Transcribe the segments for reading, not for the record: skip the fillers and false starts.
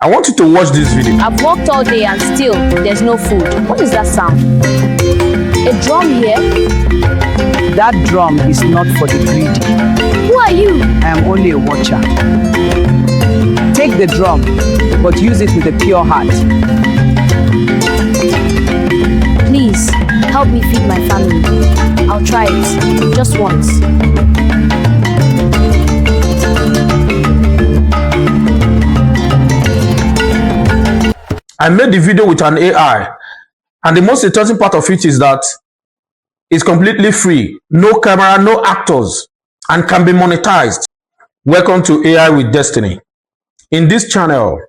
I want you to watch this video. I've worked all day and still there's no food. What is that sound? A drum here? That drum is not for the greedy. Who are you? I am only a watcher. Take the drum, but use it with a pure heart. Please, help me feed my family. I'll try it, just once. I made the video with an AI, and the most interesting part of it is that it's completely free, no camera, no actors, and can be monetized. Welcome to AI with Destiny. In this channel,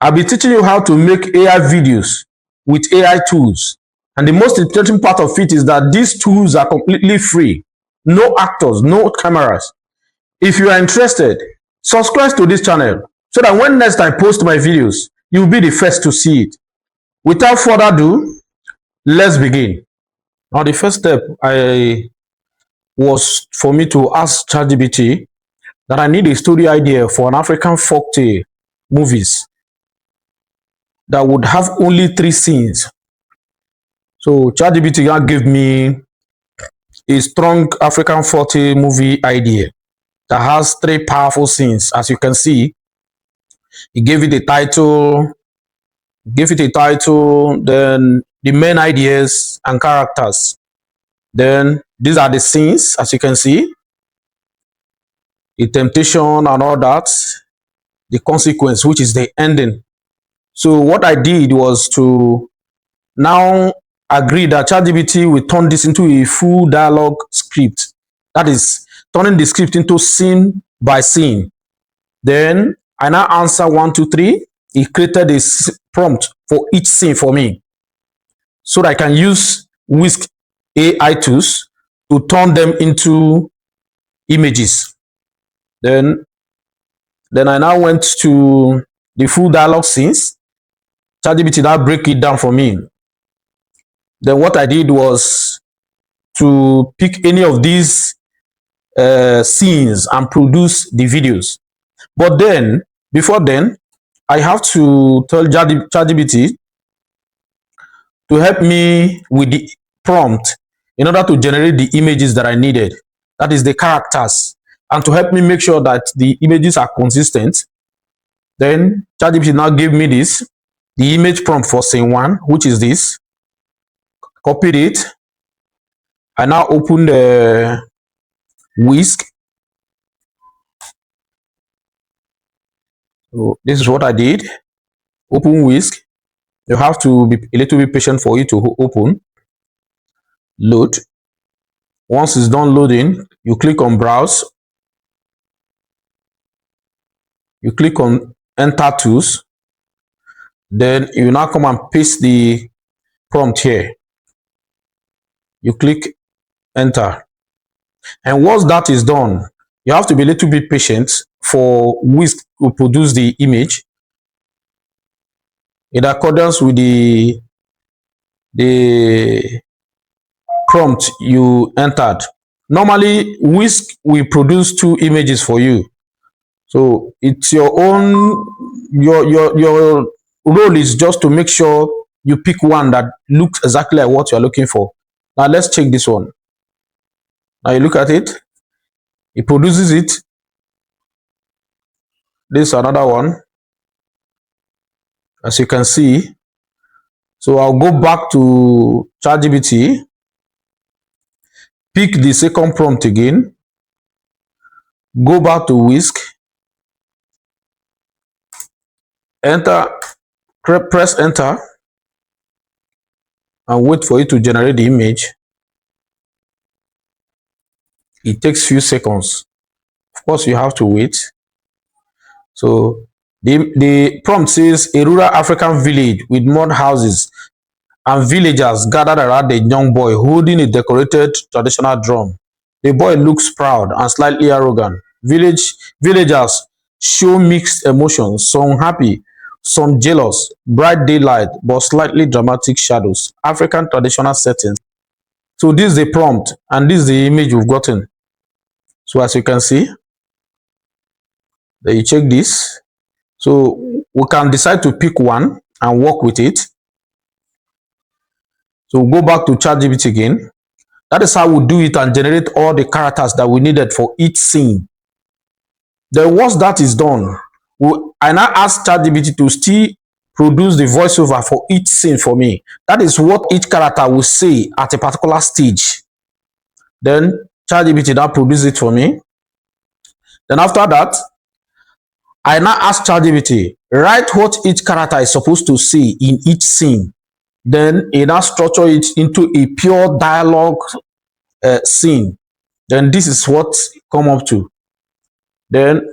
I'll be teaching you how to make AI videos with AI tools. And the most interesting part of it is that these tools are completely free, no actors, no cameras. If you are interested, subscribe to this channel so that when next I post my videos, you'll be the first to see it. Without further ado, let's begin. Now, the first step was for me to ask ChatGPT that I need a story idea for an African folktale movies that would have only 3 scenes. So ChatGPT now gave me a strong African folktale movie idea that has 3 powerful scenes. As you can see, he gave it a title, then the main ideas and characters. Then these are the scenes, as you can see, the temptation and all that, the consequence, which is the ending. So what I did was to now agree that ChatGPT will turn this into a full dialogue script. That is, turning the script into scene by scene. Then I now answer 1, 2, 3. He created a prompt for each scene for me, so that I can use Whisk AI tools to turn them into images. Then I now went to the full dialogue scenes. ChatGPT now break it down for me. Then what I did was to pick any of these scenes and produce the videos. But then, before then, I have to tell ChatGPT to help me with the prompt in order to generate the images that I needed. That is the characters. And to help me make sure that the images are consistent. Then ChatGPT now gave me this, the image prompt for scene 1, which is this. Copied it. I now open the Whisk. So this is what I did. Open Whisk. You have to be a little bit patient for it to open. Load. Once it's done loading, you click on Browse. You click on Enter Tools. Then you now come and paste the prompt here. You click Enter. And once that is done, you have to be a little bit patient for Whisk to produce the image in accordance with the prompt you entered. Normally, Whisk will produce 2 images for you. So it's your own, your role is just to make sure you pick one that looks exactly like what you're looking for. Now let's check this one. Now you look at it, it produces it. This is another one, as you can see. So I'll go back to ChatGPT, pick the second prompt again, go back to Whisk, enter, press enter, and wait for it to generate the image. It takes few seconds. Of course, you have to wait. So the prompt says a rural African village with mud houses and villagers gathered around a young boy holding a decorated traditional drum. The boy looks proud and slightly arrogant. Villagers show mixed emotions, some happy, some jealous, bright daylight, but slightly dramatic shadows. African traditional settings. So this is the prompt, and this is the image we've gotten. So as you can see, then you check this. So we can decide to pick one and work with it. So we'll go back to ChatGPT again. That is how we do it and generate all the characters that we needed for each scene. Then once that is done, I now ask ChatGPT to still produce the voiceover for each scene for me. That is what each character will say at a particular stage. Then ChatGPT now produce it for me. Then after that, I now ask ChatGPT, write what each character is supposed to say in each scene. Then it now structure it into a pure dialogue scene. Then this is what come up to. Then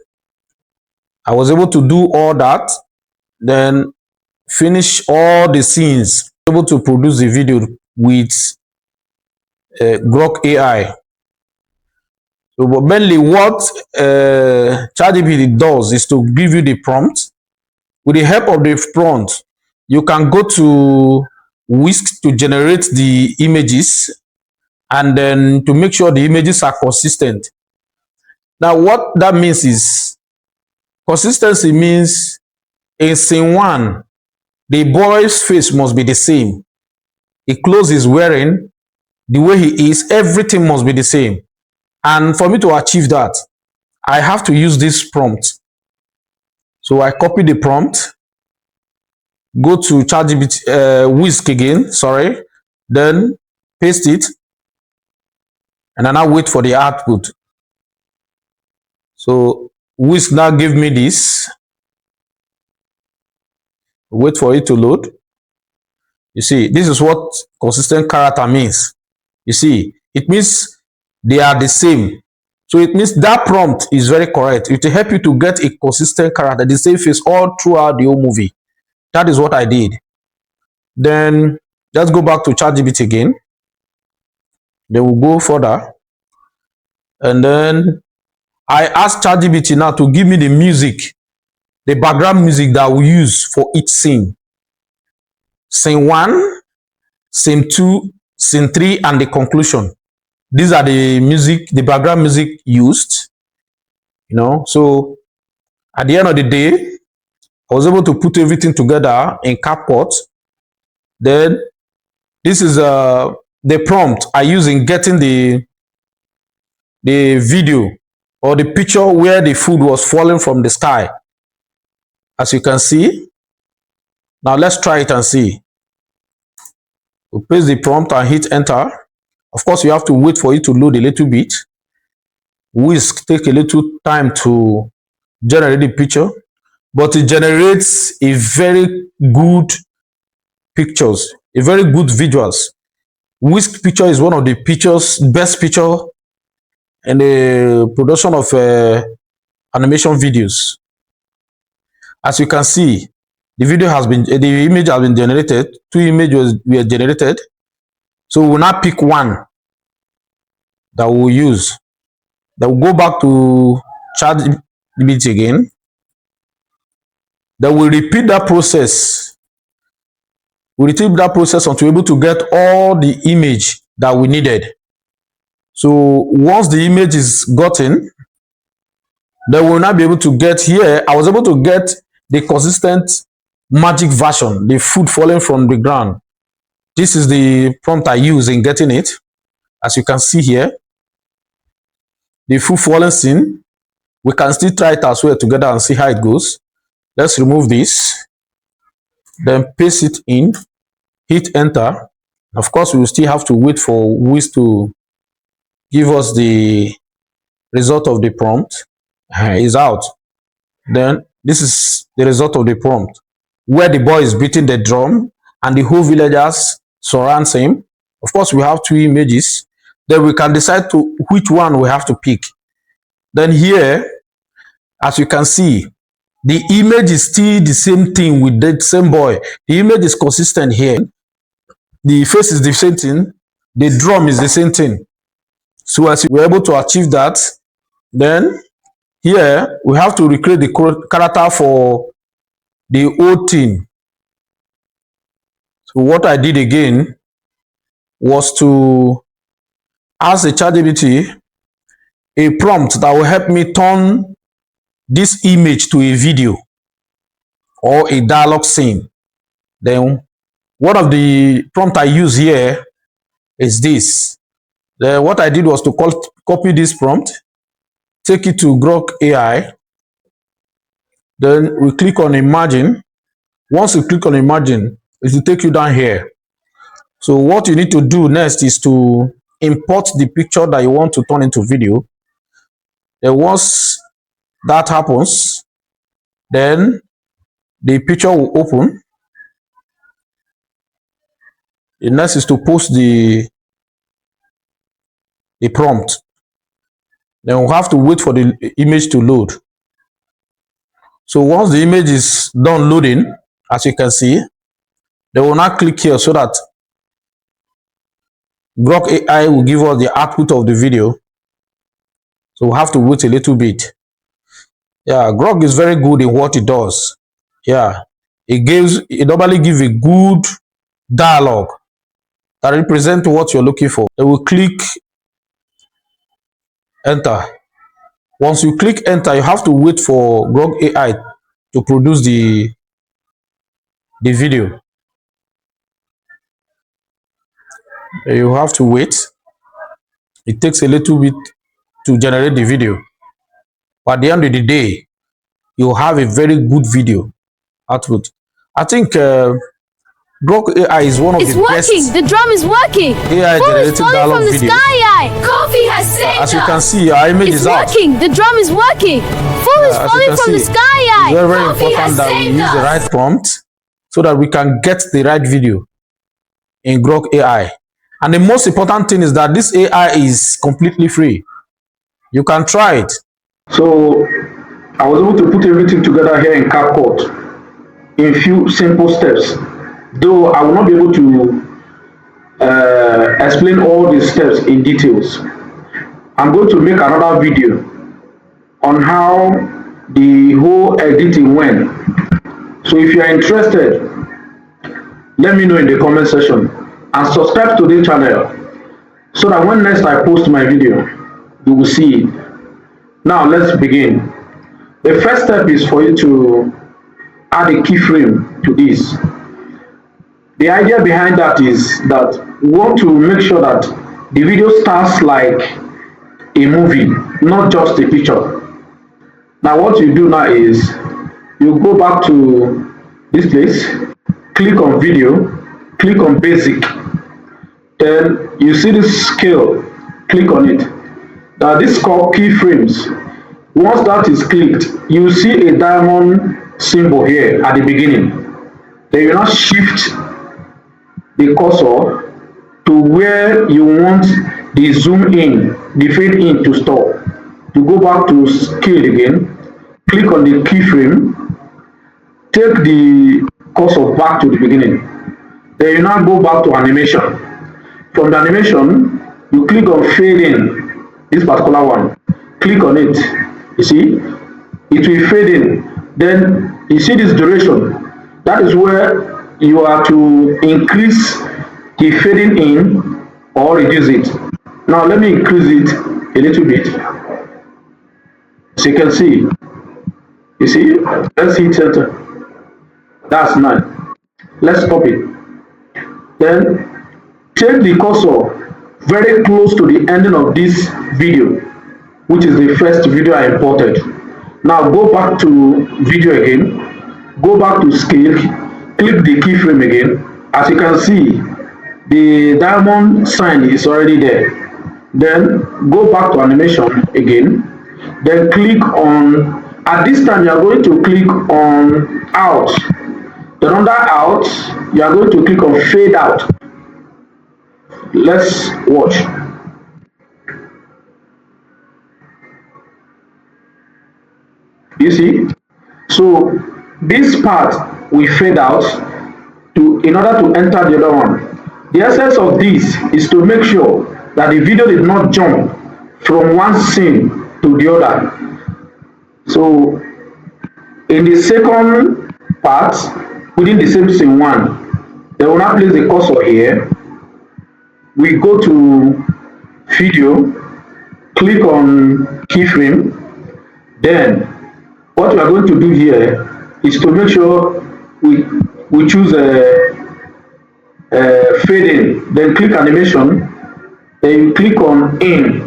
I was able to do all that. Then finish all the scenes. Able to produce the video with Grok AI. So, but mainly what ChatGPT does is to give you the prompt. With the help of the prompt, you can go to Whisk to generate the images and then to make sure the images are consistent. Now, what that means is consistency means in scene one, the boy's face must be the same. The clothes he's wearing, the way he is, everything must be the same. And for me to achieve that, I have to use this prompt. So I copy the prompt, go to ChatGPT, Whisk again, sorry, then paste it, and then I wait for the output. So Whisk now give me this. Wait for it to load. You see, this is what consistent character means. You see, it means they are the same. So it means that prompt is very correct. It will help you to get a consistent character, the same face all throughout the whole movie. That is what I did. Then let's go back to ChatGPT again. Then we'll go further. And then I asked ChatGPT now to give me the music, the background music that we use for each scene. Scene 1, scene 2, scene 3, and the conclusion. These are the music, the background music used. So at the end of the day, I was able to put everything together in CapCut. Then this is the prompt I use in getting the video or the picture where the food was falling from the sky. As you can see. Now let's try it and see. We paste the prompt and hit enter. Of course, you have to wait for it to load a little bit. Whisk take a little time to generate the picture, but it generates a very good pictures, a very good visuals. Whisk picture is one of the best picture in the production of animation videos. As you can see, the image has been generated. 2 images were generated. So we'll now pick one that we'll use. Then we'll go back to ChatGPT again. Then we'll repeat that process. We'll repeat that process until we're able to get all the image that we needed. So once the image is gotten, then we'll now be able to get here. I was able to get the consistent magic version, the food falling from the ground. This is the prompt I use in getting it. As you can see here, the food falling scene. We can still try it as well together and see how it goes. Let's remove this, then paste it in, hit enter. Of course, we will still have to wait for Wiz to give us the result of the prompt. It's out. Then this is the result of the prompt, where the boy is beating the drum and the whole villagers surrounds him. Of course, we have 2 images. Then we can decide to which one we have to pick. Then here, as you can see, the image is still the same thing with the same boy. The image is consistent here. The face is the same thing. The drum is the same thing. So as we're able to achieve that, then here we have to recreate the character for the whole thing. So what I did again was to ask the ChatGPT a prompt that will help me turn this image to a video. or a dialogue scene. Then one of the prompt I use here is this. Then what I did was to copy this prompt, take it to Grok AI. Then we click on imagine. Once you click on imagine, it will take you down here. So what you need to do next is to import the picture that you want to turn into video. Then once that happens, then the picture will open. The next is to post the prompt. Then we'll have to wait for the image to load. So once the image is done loading, as you can see, they will now click here so that Grok AI will give us the output of the video. So we'll have to wait a little bit. Yeah, Grok is very good in what it does. Yeah, it normally gives a good dialogue that represents what you're looking for. Then we'll click enter. Once you click enter, you have to wait for Grok AI to produce the video. You have to wait. It takes a little bit to generate the video. But at the end of the day, you have a very good video output. I think Grok AI is one of It's the best working! The drum is working! AI Fool is generated falling dialogue from the video. sky! Coffee has saved As you us! can see, our image It's is out. working! The drum is working! Fool is As you falling can from the see, sky! it's very, very Coffee important has that we saved use the us! right prompt so that we can get the right video in Grok AI. And the most important thing is that this AI is completely free. You can try it. So I was able to put everything together here in CapCut in few simple steps. Though I will not be able to explain all the steps in details. I'm going to make another video on how the whole editing went. So if you are interested, let me know in the comment section and subscribe to this channel so that when next I post my video, you will see it. Now let's begin. The first step is for you to add a keyframe to this. The idea behind that is that we want to make sure that the video starts like a movie, not just a picture. Now what you do now is you go back to this place, click on video, click on basic, then you see this scale, click on it. Now this is called keyframes. Once that is clicked, you see a diamond symbol here at the beginning. Then you now shift the cursor to where you want the zoom in, the fade in to stop. You go back to scale again, click on the keyframe, take the cursor back to the beginning. Then you now go back to animation. From the animation, you click on fade in, this particular one. Click on it. You see, it will fade in. Then you see this duration. That is where you are to increase the fading in or reduce it. Now let me increase it a little bit. So you can see. You see, let's hit enter. That's nice. Let's stop it. Then take the cursor very close to the ending of this video, which is the first video I imported. Now go back to video again, go back to scale, click the keyframe again. As you can see, the diamond sign is already there. Then go back to animation again, then click on, at this time you are going to click on out. Then under out, you are going to click on fade out. Let's watch. You see? So this part we fade out in order to enter the other one. The essence of this is to make sure that the video did not jump from one scene to the other. So in the second part, within the same scene one, they will now place the cursor here. We go to video, click on keyframe, then what we are going to do here is to make sure we choose fade in, then click animation, then you click on in,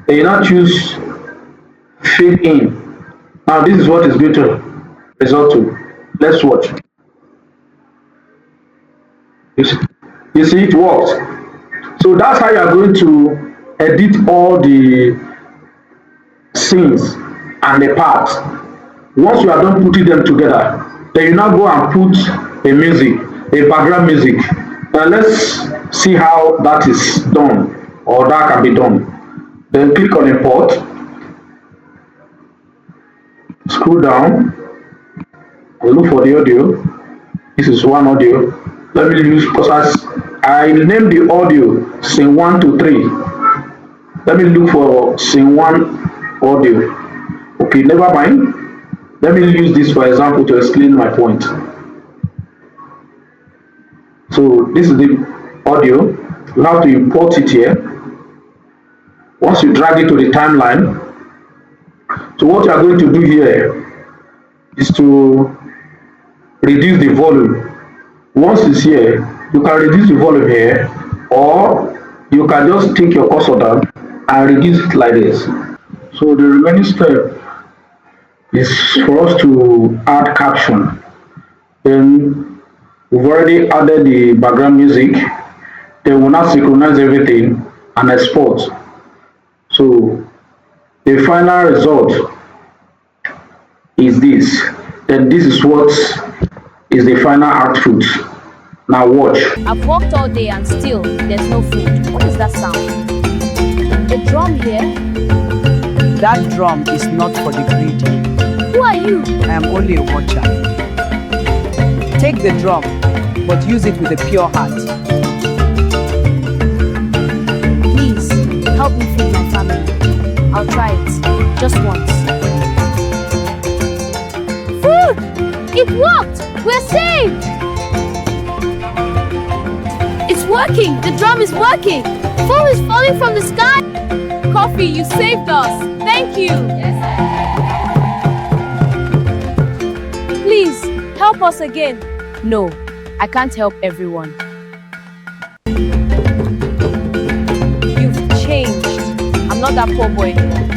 then you now choose fade in. Now this is what is going to result to. Let's watch. You see, you see it works. So that's how you are going to edit all the scenes and the parts. Once you are done putting them together, then you now go and put a music, a background music. Now let's see how that is done or that can be done. Then click on import, scroll down, and look for the audio. This is one audio. Let me use, because I named the audio scene 1 to 3. Let me look for scene 1 audio. Okay, never mind. Let me use this for example to explain my point. So this is the audio. You have to import it here. Once you drag it to the timeline, so what you are going to do here is to reduce the volume. Once it's here, you can reduce the volume here, or you can just take your cursor down and reduce it like this. So the remaining step is for us to add caption. Then we've already added the background music. Then we'll now synchronize everything and export. So the final result is this. Then this is what is the final output. Now watch. I've worked all day and still there's no food. What is that sound? The drum here? That drum is not for the greedy. Who are you? I am only a watcher. Take the drum, but use it with a pure heart. Please, help me feed my family. I'll try it. Just once. Food! It worked! We're saved! It's working! The drum is working! Food is falling from the sky! Coffee, you saved us! Thank you! Please, help us again. No, I can't help everyone. You've changed. I'm not that poor boy anymore.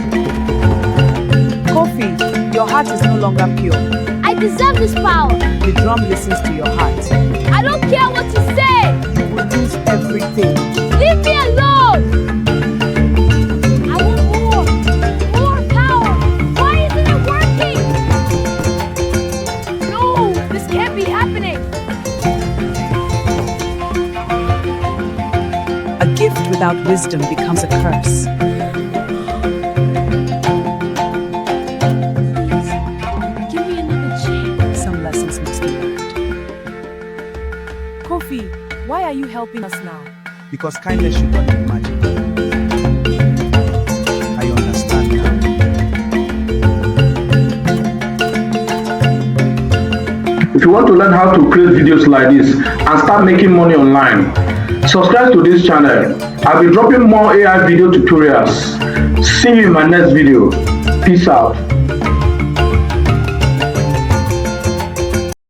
Coffee, your heart is no longer pure. I deserve this power! The drum listens to your heart. I don't care what you say! You will lose everything. Leave me alone! I want more! More power! Why isn't it working? No, this can't be happening. A gift without wisdom becomes a curse. Give me another chance. Some lessons must be learned. Kofi, why are you helping us now? Because kindness should not be magic. I understand now. If you want to learn how to create videos like this and start making money online, subscribe to this channel. I'll be dropping more AI video tutorials. See you in my next video. Peace out.